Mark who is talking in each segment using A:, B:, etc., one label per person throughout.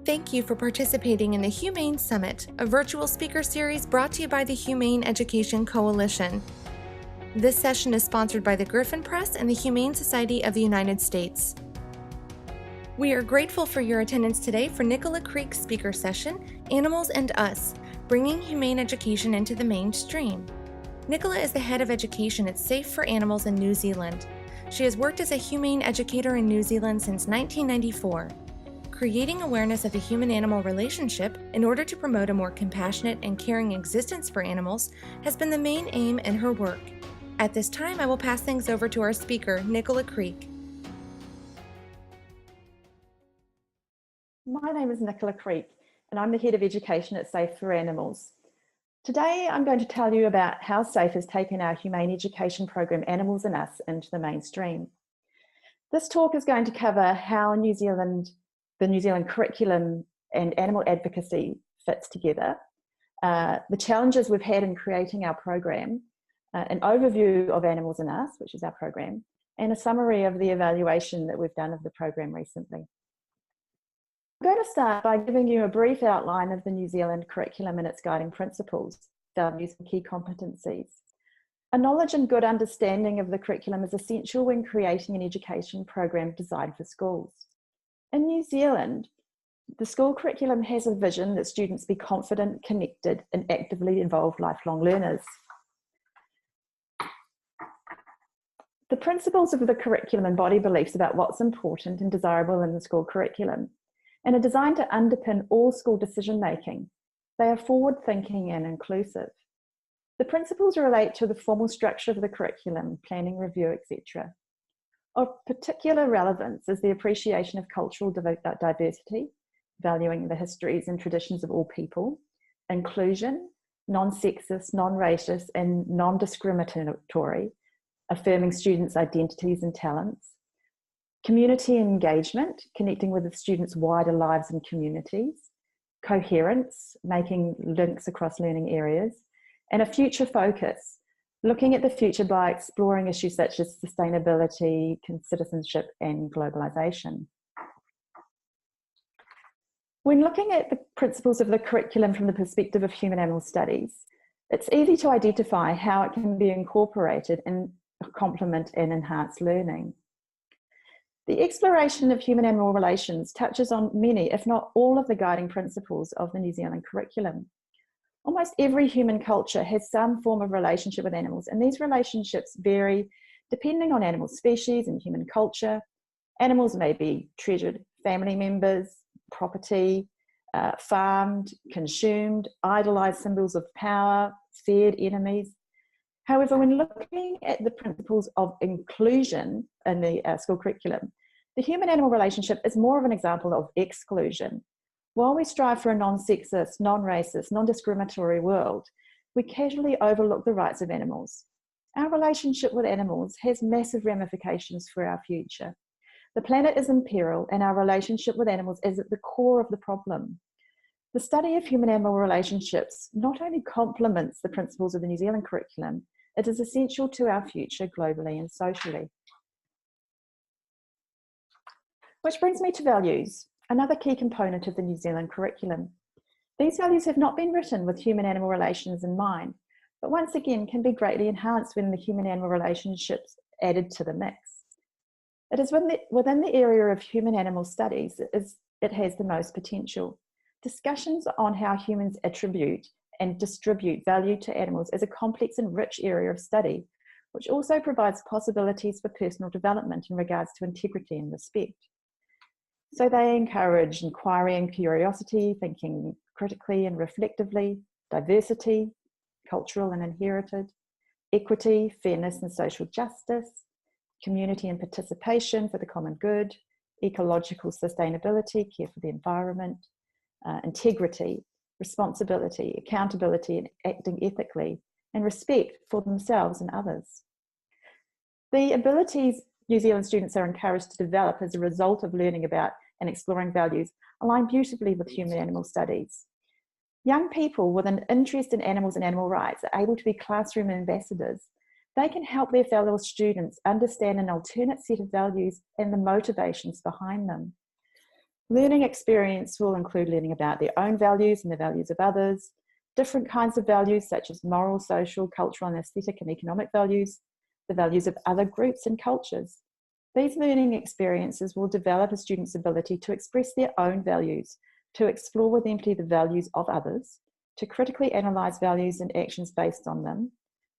A: Thank you for participating in the Humane Summit, a virtual speaker series brought to you by the Humane Education Coalition. This session is sponsored by the Griffin Press and the Humane Society of the United States. We are grateful for your attendance today for Nichola Kriek's speaker session, Animals and Us, Bringing Humane Education into the Mainstream. Nichola is the head of education at Safe for Animals in New Zealand. She has worked as a humane educator in New Zealand since 1994. Creating awareness of the human-animal relationship in order to promote a more compassionate and caring existence for animals has been the main aim in her work. At this time, I will pass things over to our speaker, Nichola Kriek.
B: My name is Nichola Kriek, and I'm the head of education at Safe for Animals. Today, I'm going to tell you about how Safe has taken our humane education program Animals and Us into the mainstream. This talk is going to cover how the New Zealand curriculum and animal advocacy fits together, the challenges we've had in creating our program, an overview of Animals and Us, which is our program, and a summary of the evaluation that we've done of the program recently. I'm going to start by giving you a brief outline of the New Zealand curriculum and its guiding principles, values and key competencies. A knowledge and good understanding of the curriculum is essential when creating an education program designed for schools. In New Zealand, the school curriculum has a vision that students be confident, connected, and actively involved lifelong learners. The principles of the curriculum embody beliefs about what's important and desirable in the school curriculum and are designed to underpin all school decision-making. They are forward-thinking and inclusive. The principles relate to the formal structure of the curriculum, planning, review, etc. Of particular relevance is the appreciation of cultural diversity, valuing the histories and traditions of all people, inclusion, non-sexist, non-racist, and non-discriminatory, affirming students' identities and talents, community engagement, connecting with the students' wider lives and communities, coherence, making links across learning areas, and a future focus, looking at the future by exploring issues such as sustainability, citizenship, and globalisation. When looking at the principles of the curriculum from the perspective of human-animal studies, it's easy to identify how it can be incorporated and complement and enhance learning. The exploration of human-animal relations touches on many, if not all, of the guiding principles of the New Zealand curriculum. Almost every human culture has some form of relationship with animals, and these relationships vary depending on animal species and human culture. Animals may be treasured family members, property, farmed, consumed, idolised symbols of power, feared enemies. However, when looking at the principles of inclusion in the school curriculum, the human-animal relationship is more of an example of exclusion. While we strive for a non-sexist, non-racist, non-discriminatory world, we casually overlook the rights of animals. Our relationship with animals has massive ramifications for our future. The planet is in peril, and our relationship with animals is at the core of the problem. The study of human-animal relationships not only complements the principles of the New Zealand curriculum, it is essential to our future globally and socially. Which brings me to values, another key component of the New Zealand curriculum. These values have not been written with human-animal relations in mind, but once again can be greatly enhanced when the human-animal relationships added to the mix. It is within the area of human-animal studies it has the most potential. Discussions on how humans attribute and distribute value to animals is a complex and rich area of study, which also provides possibilities for personal development in regards to integrity and respect. So they encourage inquiry and curiosity, thinking critically and reflectively, diversity, cultural and inherited, equity, fairness and social justice, community and participation for the common good, ecological sustainability, care for the environment, integrity, responsibility, accountability and acting ethically, and respect for themselves and others. The abilities New Zealand students are encouraged to develop as a result of learning about and exploring values align beautifully with human-animal studies. Young people with an interest in animals and animal rights are able to be classroom ambassadors. They can help their fellow students understand an alternate set of values and the motivations behind them. Learning experience will include learning about their own values and the values of others, different kinds of values such as moral, social, cultural and aesthetic and economic values, the values of other groups and cultures. These learning experiences will develop a student's ability to express their own values, to explore with empathy the values of others, to critically analyse values and actions based on them,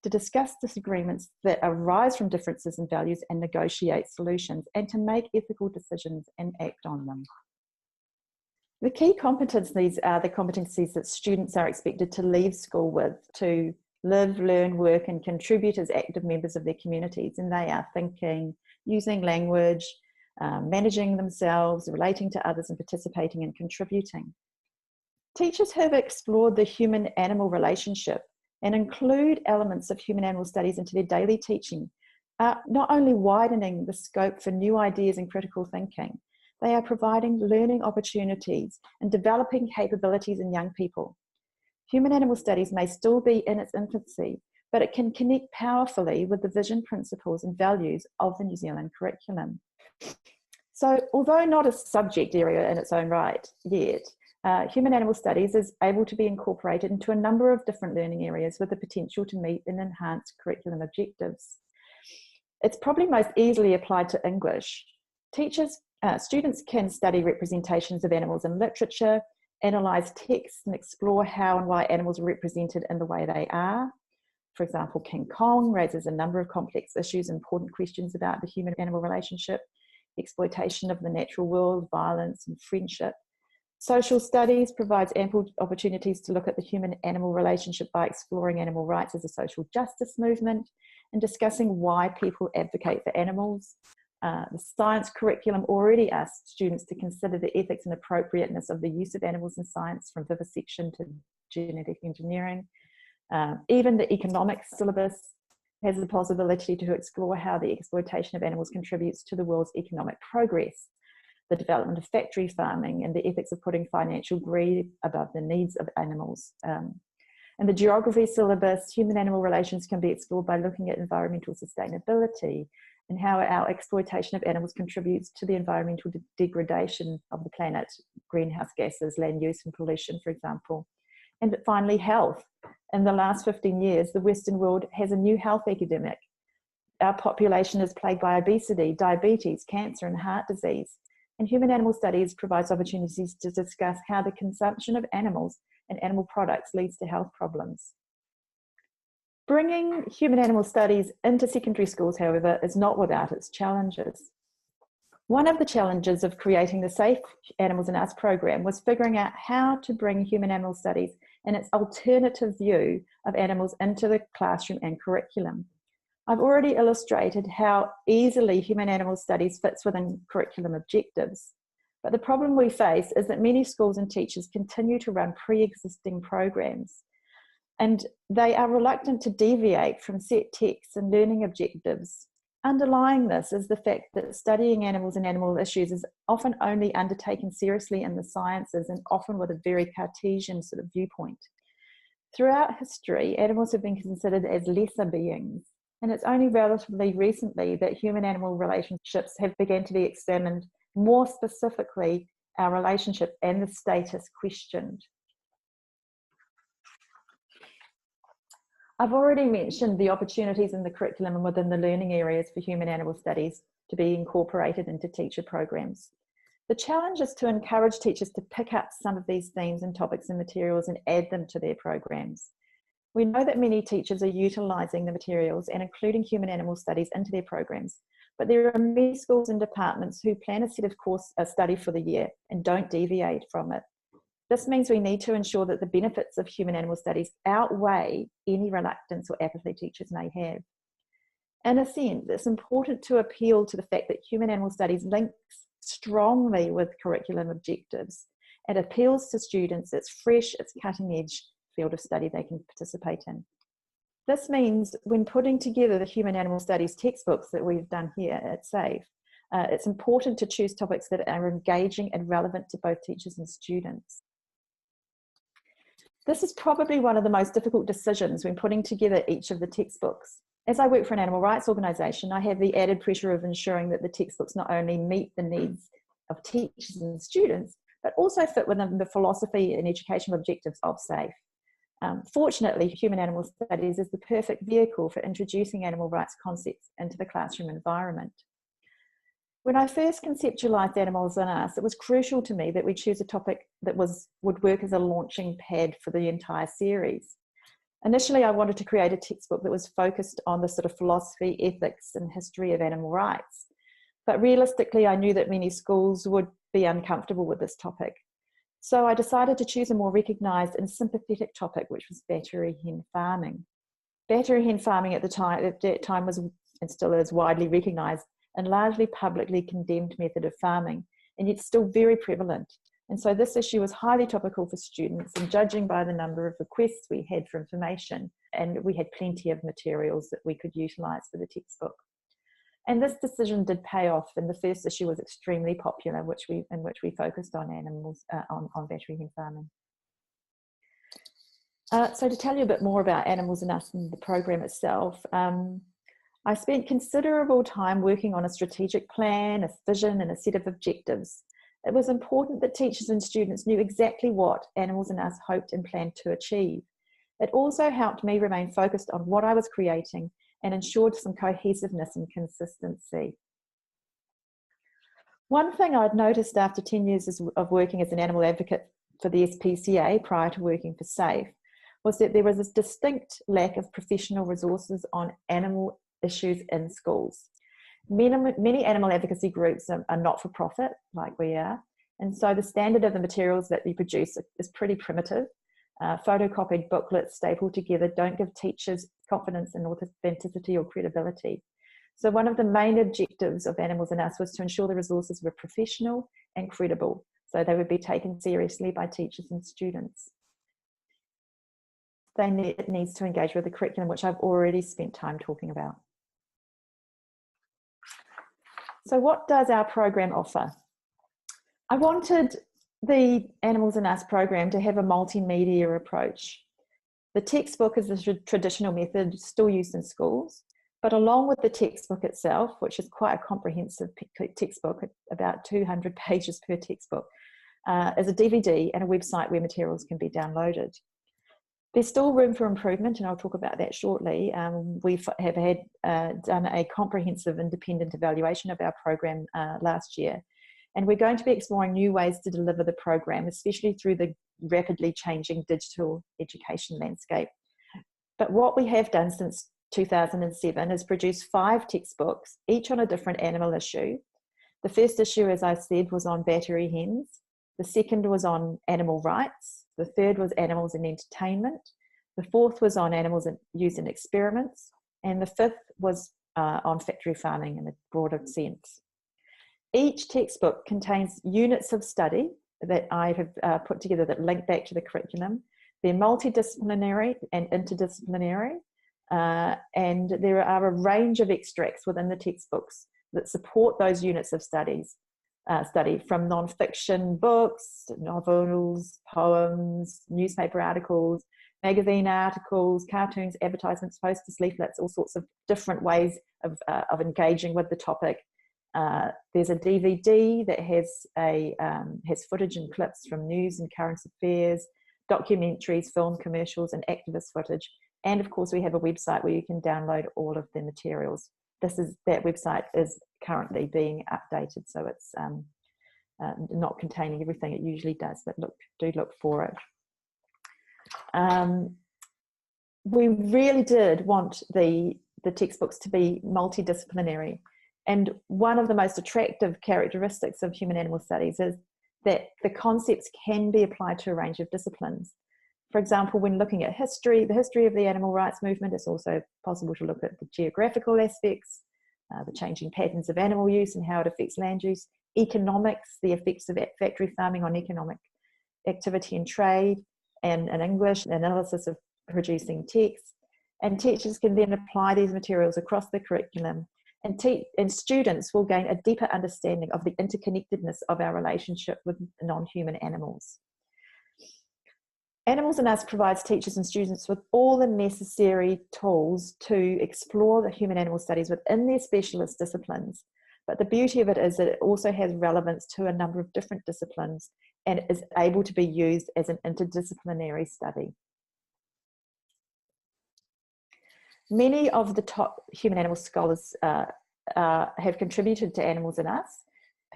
B: to discuss disagreements that arise from differences in values and negotiate solutions, and to make ethical decisions and act on them. The key competencies are the competencies that students are expected to leave school with, to live, learn, work and contribute as active members of their communities. And they are thinking, using language, managing themselves, relating to others and participating and contributing. Teachers have explored the human-animal relationship and include elements of human-animal studies into their daily teaching, not only widening the scope for new ideas and critical thinking, they are providing learning opportunities and developing capabilities in young people. Human-animal studies may still be in its infancy, but it can connect powerfully with the vision, principles and values of the New Zealand curriculum. So although not a subject area in its own right yet, human-animal studies is able to be incorporated into a number of different learning areas with the potential to meet and enhance curriculum objectives. It's probably most easily applied to English. Students can study representations of animals in literature, analyse texts and explore how and why animals are represented in the way they are. For example, King Kong raises a number of complex issues, important questions about the human-animal relationship, exploitation of the natural world, violence and friendship. Social studies provides ample opportunities to look at the human-animal relationship by exploring animal rights as a social justice movement and discussing why people advocate for animals. The science curriculum already asks students to consider the ethics and appropriateness of the use of animals in science, from vivisection to genetic engineering. Even the economics syllabus has the possibility to explore how the exploitation of animals contributes to the world's economic progress, the development of factory farming, and the ethics of putting financial greed above the needs of animals. In the geography syllabus, human-animal relations can be explored by looking at environmental sustainability and how our exploitation of animals contributes to the environmental degradation of the planet, greenhouse gases, land use and pollution, for example. And finally, health. In the last 15 years, the Western world has a new health epidemic. Our population is plagued by obesity, diabetes, cancer and heart disease. And human-animal studies provides opportunities to discuss how the consumption of animals and animal products leads to health problems. Bringing human-animal studies into secondary schools, however, is not without its challenges. One of the challenges of creating the Safe Animals and Us program was figuring out how to bring human-animal studies and its alternative view of animals into the classroom and curriculum. I've already illustrated how easily human-animal studies fits within curriculum objectives, but the problem we face is that many schools and teachers continue to run pre-existing programs, and they are reluctant to deviate from set texts and learning objectives. Underlying this is the fact that studying animals and animal issues is often only undertaken seriously in the sciences and often with a very Cartesian sort of viewpoint. Throughout history, animals have been considered as lesser beings, and it's only relatively recently that human-animal relationships have begun to be examined, more specifically our relationship and the status questioned. I've already mentioned the opportunities in the curriculum and within the learning areas for human-animal studies to be incorporated into teacher programs. The challenge is to encourage teachers to pick up some of these themes and topics and materials and add them to their programs. We know that many teachers are utilising the materials and including human-animal studies into their programs, but there are many schools and departments who plan a set of course study for the year and don't deviate from it. This means we need to ensure that the benefits of human-animal studies outweigh any reluctance or apathy teachers may have. In a sense, it's important to appeal to the fact that human-animal studies links strongly with curriculum objectives. It appeals to students, it's fresh, it's cutting-edge field of study they can participate in. This means when putting together the human-animal studies textbooks that we've done here at SAFE, it's important to choose topics that are engaging and relevant to both teachers and students. This is probably one of the most difficult decisions when putting together each of the textbooks. As I work for an animal rights organisation, I have the added pressure of ensuring that the textbooks not only meet the needs of teachers and students, but also fit within the philosophy and educational objectives of SAFE. Fortunately, human animal studies is the perfect vehicle for introducing animal rights concepts into the classroom environment. When I first conceptualised Animals and Us, it was crucial to me that we choose a topic that would work as a launching pad for the entire series. Initially, I wanted to create a textbook that was focused on the sort of philosophy, ethics, and history of animal rights. But realistically, I knew that many schools would be uncomfortable with this topic. So I decided to choose a more recognised and sympathetic topic, which was battery hen farming. Battery hen farming at that time was, and still is, widely recognised and largely publicly condemned method of farming, and yet still very prevalent. And so this issue was highly topical for students, and judging by the number of requests we had for information, and we had plenty of materials that we could utilise for the textbook. And this decision did pay off, and the first issue was extremely popular, in which we focused on animals, on battery hen farming. So to tell you a bit more about Animals and Us and the program itself, I spent considerable time working on a strategic plan, a vision, and a set of objectives. It was important that teachers and students knew exactly what Animals and Us hoped and planned to achieve. It also helped me remain focused on what I was creating and ensured some cohesiveness and consistency. One thing I'd noticed after 10 years of working as an animal advocate for the SPCA prior to working for SAFE was that there was a distinct lack of professional resources on animal issues in schools. Many animal advocacy groups are not-for-profit, like we are, and so the standard of the materials that we produce is pretty primitive. Photocopied booklets stapled together don't give teachers confidence in authenticity or credibility. So one of the main objectives of Animals and Us was to ensure the resources were professional and credible, so they would be taken seriously by teachers and students. It needs to engage with the curriculum, which I've already spent time talking about. So what does our program offer? I wanted the Animals and Us program to have a multimedia approach. The textbook is the traditional method still used in schools, but along with the textbook itself, which is quite a comprehensive textbook, about 200 pages per textbook, is a DVD and a website where materials can be downloaded. There's still room for improvement, and I'll talk about that shortly. We have done a comprehensive independent evaluation of our program last year, and we're going to be exploring new ways to deliver the program, especially through the rapidly changing digital education landscape. But what we have done since 2007 is produce 5 textbooks, each on a different animal issue. The first issue, as I said, was on battery hens. The second was on animal rights. The third was animals in entertainment. The fourth was on animals used in experiments. And the fifth was on factory farming in a broader sense. Each textbook contains units of study that I have put together that link back to the curriculum. They're multidisciplinary and interdisciplinary. And there are a range of extracts within the textbooks that support those units of study from non-fiction books, novels, poems, newspaper articles, magazine articles, cartoons, advertisements, posters, leaflets, all sorts of different ways of engaging with the topic. There's a DVD that has footage and clips from news and current affairs, documentaries, film commercials, and activist footage. And of course, we have a website where you can download all of the materials. That website is currently being updated, so it's not containing everything it usually does, but do look for it. We really did want the textbooks to be multidisciplinary, and one of the most attractive characteristics of human animal studies is that the concepts can be applied to a range of disciplines. For example, when looking at the history of the animal rights movement, it's also possible to look at the geographical aspects, the changing patterns of animal use and how it affects land use, economics, the effects of factory farming on economic activity and trade, and English, analysis of producing text. And teachers can then apply these materials across the curriculum, and students will gain a deeper understanding of the interconnectedness of our relationship with non-human animals. Animals and Us provides teachers and students with all the necessary tools to explore the human animal studies within their specialist disciplines, But the beauty of it is that it also has relevance to a number of different disciplines and is able to be used as an interdisciplinary study. Many of the top human animal scholars have contributed to Animals in Us.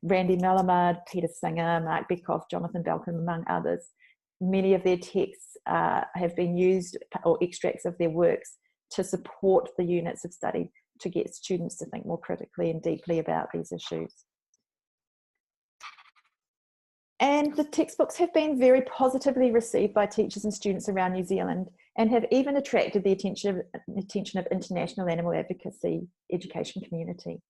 B: Randy Malamud, Peter Singer, Mark Beckhoff, Jonathan Belkin, among others. Many of their texts have been used, or extracts of their works, to support the units of study to get students to think more critically and deeply about these issues. And the textbooks have been very positively received by teachers and students around New Zealand, and have even attracted the attention of international animal advocacy education community.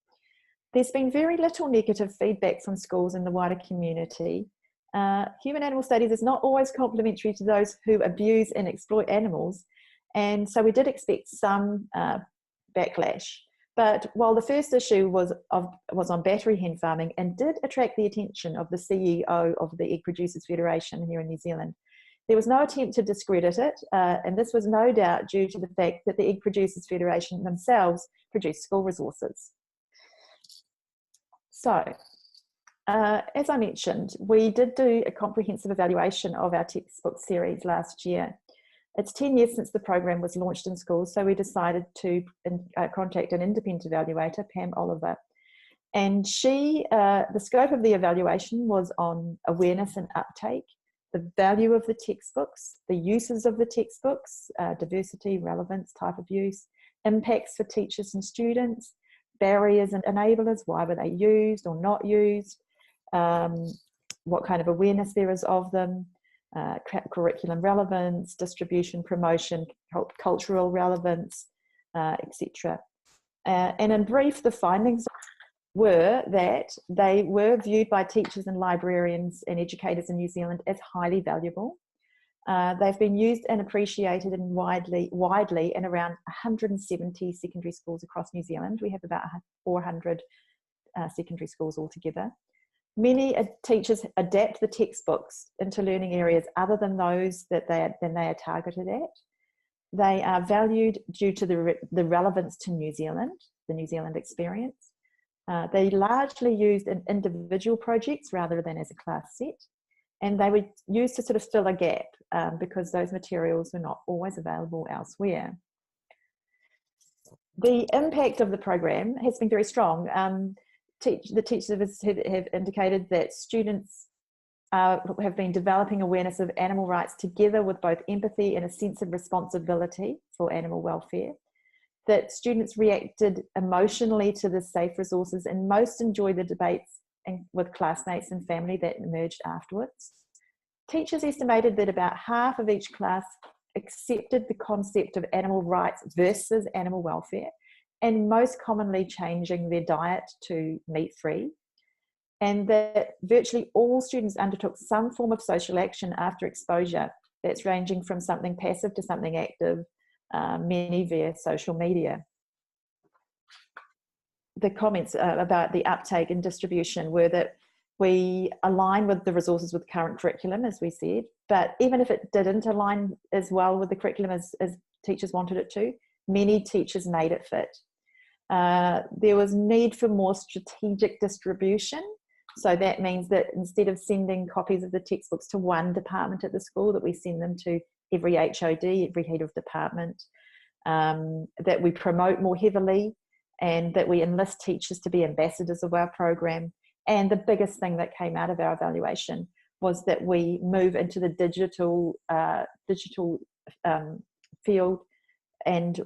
B: There's been very little negative feedback from schools and the wider community. Human animal studies is not always complimentary to those who abuse and exploit animals, and so we did expect some backlash. But while the first issue was on battery hen farming and did attract the attention of the CEO of the Egg Producers Federation here in New Zealand, there was no attempt to discredit it, and this was no doubt due to the fact that the Egg Producers Federation themselves produce school resources. So, as I mentioned, we did do a comprehensive evaluation of our textbook series last year. It's 10 years since the program was launched in schools, so we decided to contact an independent evaluator, Pam Oliver. And the scope of the evaluation was on awareness and uptake, the value of the textbooks, the uses of the textbooks, diversity, relevance, type of use, impacts for teachers and students, barriers and enablers, why were they used or not used, what kind of awareness there is of them, curriculum relevance, distribution, promotion, cultural relevance, etc. And in brief, the findings were that they were viewed by teachers and librarians and educators in New Zealand as highly valuable. They've been used and appreciated in widely in around 170 secondary schools across New Zealand. We have about 400 secondary schools altogether. Many teachers adapt the textbooks into learning areas other than those that they are targeted at. They are valued due to the relevance to New Zealand, the New Zealand experience. They largely used in individual projects rather than as a class set. And they were used to sort of fill a gap because those materials were not always available elsewhere. The impact of the program has been very strong. The teachers have indicated that students have been developing awareness of animal rights together with both empathy and a sense of responsibility for animal welfare. That students reacted emotionally to the safe resources and most enjoyed the debates with classmates and family that emerged afterwards. Teachers estimated that about half of each class accepted the concept of animal rights versus animal welfare, and most commonly changing their diet to meat-free, and that virtually all students undertook some form of social action after exposure that's ranging from something passive to something active, many via social media. The comments about the uptake and distribution were that we align with the resources with current curriculum, as we said, but even if it didn't align as well with the curriculum as teachers wanted it to, many teachers made it fit. There was need for more strategic distribution. So that means that instead of sending copies of the textbooks to one department at the school, that we send them to every HOD, every head of department, that we promote more heavily, and that we enlist teachers to be ambassadors of our program. And the biggest thing that came out of our evaluation was that we move into the digital field, and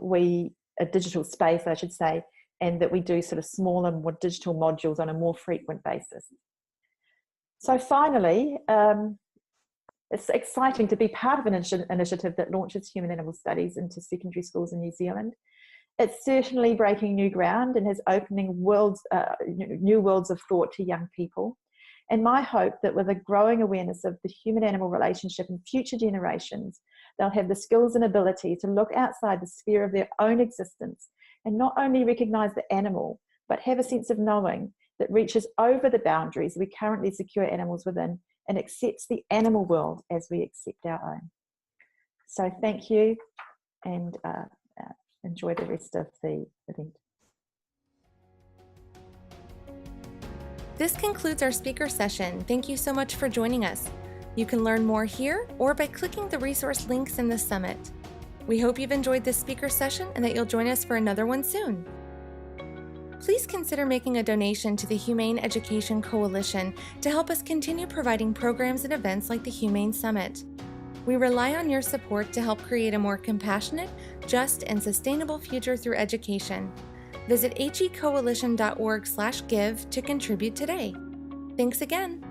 B: a digital space, I should say, and that we do sort of smaller, more digital modules on a more frequent basis. So finally, it's exciting to be part of an initiative that launches human animal studies into secondary schools in New Zealand. It's certainly breaking new ground and is opening new worlds of thought to young people. And my hope that with a growing awareness of the human-animal relationship in future generations, they'll have the skills and ability to look outside the sphere of their own existence and not only recognise the animal, but have a sense of knowing that reaches over the boundaries we currently secure animals within and accepts the animal world as we accept our own. So thank you, and enjoy the rest of the event.
A: This concludes our speaker session. Thank you so much for joining us. You can learn more here or by clicking the resource links in the summit. We hope you've enjoyed this speaker session and that you'll join us for another one soon. Please consider making a donation to the Humane Education Coalition to help us continue providing programs and events like the Humane Summit. We rely on your support to help create a more compassionate, just, and sustainable future through education. Visit hecoalition.org/give to contribute today. Thanks again.